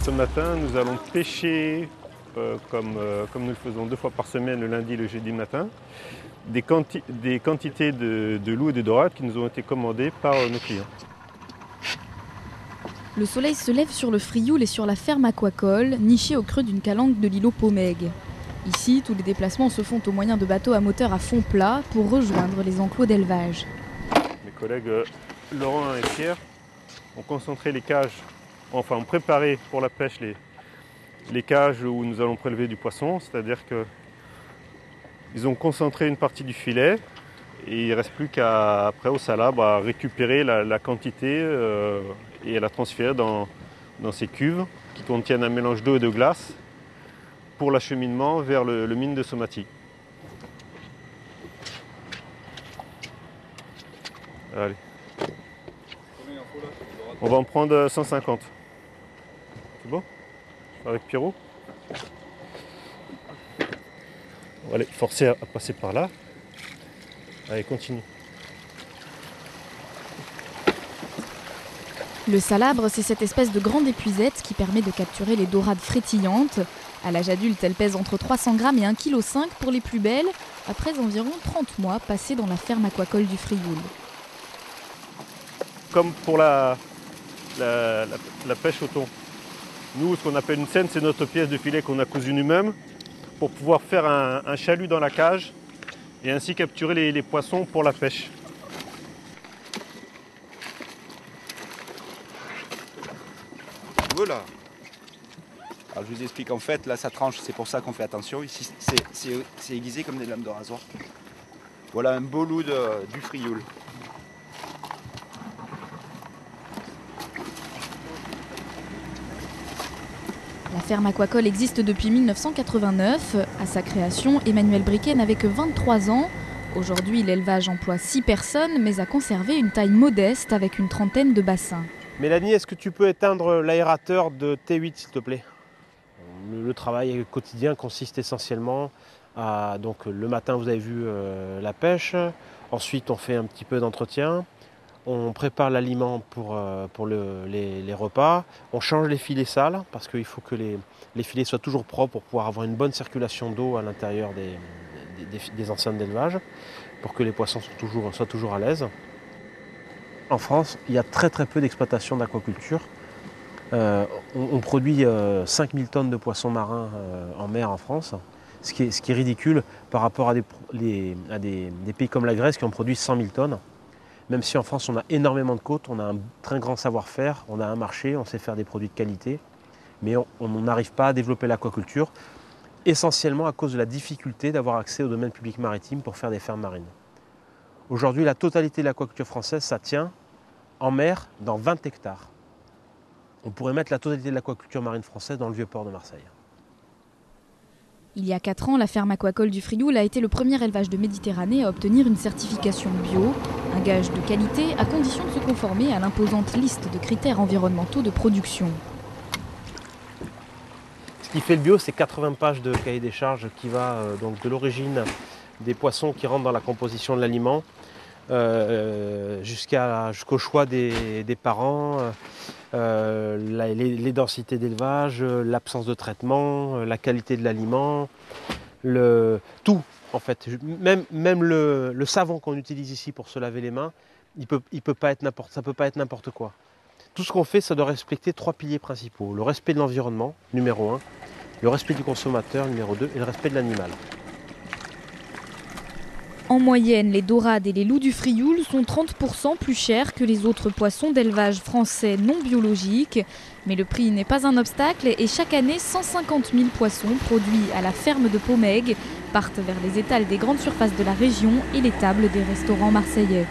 Ce matin, nous allons pêcher, comme nous le faisons 2 fois par semaine, le lundi et le jeudi matin, des quantités de loups et de dorades qui nous ont été commandées par nos clients. Le soleil se lève sur le Frioul et sur la ferme aquacole, nichée au creux d'une calanque de l'îlot Pomègue. Ici, tous les déplacements se font au moyen de bateaux à moteur à fond plat pour rejoindre les enclos d'élevage. Mes collègues Laurent et Pierre ont concentré les cages, enfin ont préparé pour la pêche les cages où nous allons prélever du poisson, c'est-à-dire qu'ils ont concentré une partie du filet et il ne reste plus qu'à, après au salab, à récupérer la quantité et à la transférer dans ces cuves qui contiennent un mélange d'eau et de glace pour l'acheminement vers le mine de Somatie. Allez. On va en prendre 150. C'est bon? Avec Pierrot. On va les forcer à passer par là. Allez, continue. Le salabre, c'est cette espèce de grande épuisette qui permet de capturer les dorades frétillantes. À l'âge adulte, elle pèse entre 300 grammes et 1,5 kg pour les plus belles, après environ 30 mois passés dans la ferme aquacole du Frioul. Comme pour la pêche au thon. Nous, ce qu'on appelle une seine, c'est notre pièce de filet qu'on a cousue nous-mêmes pour pouvoir faire un chalut dans la cage et ainsi capturer les poissons pour la pêche. Voilà. Alors je vous explique, en fait, là ça tranche, c'est pour ça qu'on fait attention. Ici c'est aiguisé comme des lames de rasoir. Voilà un beau loup du Frioul. La ferme aquacole existe depuis 1989. À sa création, Emmanuel Briquet n'avait que 23 ans. Aujourd'hui, l'élevage emploie 6 personnes, mais a conservé une taille modeste avec une trentaine de bassins. Mélanie, est-ce que tu peux éteindre l'aérateur de T8 s'il te plaît? Le travail quotidien consiste essentiellement à, donc le matin vous avez vu la pêche, ensuite on fait un petit peu d'entretien, on prépare l'aliment pour les repas, on change les filets sales parce qu'il faut que les filets soient toujours propres pour pouvoir avoir une bonne circulation d'eau à l'intérieur des enceintes d'élevage, pour que les poissons soient toujours à l'aise. En France, il y a très peu d'exploitations d'aquaculture. On produit 5000 tonnes de poissons marins en mer en France, ce qui est ridicule par rapport à des pays comme la Grèce qui en produisent 100 000 tonnes. Même si en France on a énormément de côtes, on a un très grand savoir-faire, on a un marché, on sait faire des produits de qualité, mais on n'arrive pas à développer l'aquaculture, essentiellement à cause de la difficulté d'avoir accès au domaine public maritime pour faire des fermes marines. Aujourd'hui, la totalité de l'aquaculture française, ça tient en mer dans 20 hectares. On pourrait mettre la totalité de l'aquaculture marine française dans le vieux port de Marseille. Il y a 4 ans, la ferme aquacole du Frioul a été le premier élevage de Méditerranée à obtenir une certification bio, un gage de qualité à condition de se conformer à l'imposante liste de critères environnementaux de production. Ce qui fait le bio, c'est 80 pages de cahier des charges qui va donc de l'origine des poissons qui rentrent dans la composition de l'aliment jusqu'au choix des parents, les densités d'élevage, l'absence de traitement, la qualité de l'aliment, tout en fait. Même le savon qu'on utilise ici pour se laver les mains, ça peut pas être n'importe quoi. Tout ce qu'on fait, ça doit respecter 3 piliers principaux. Le respect de l'environnement, numéro 1, le respect du consommateur, numéro 2, et le respect de l'animal. En moyenne, les dorades et les loups du Frioul sont 30% plus chers que les autres poissons d'élevage français non biologiques. Mais le prix n'est pas un obstacle et chaque année, 150 000 poissons produits à la ferme de Pomègue partent vers les étals des grandes surfaces de la région et les tables des restaurants marseillais.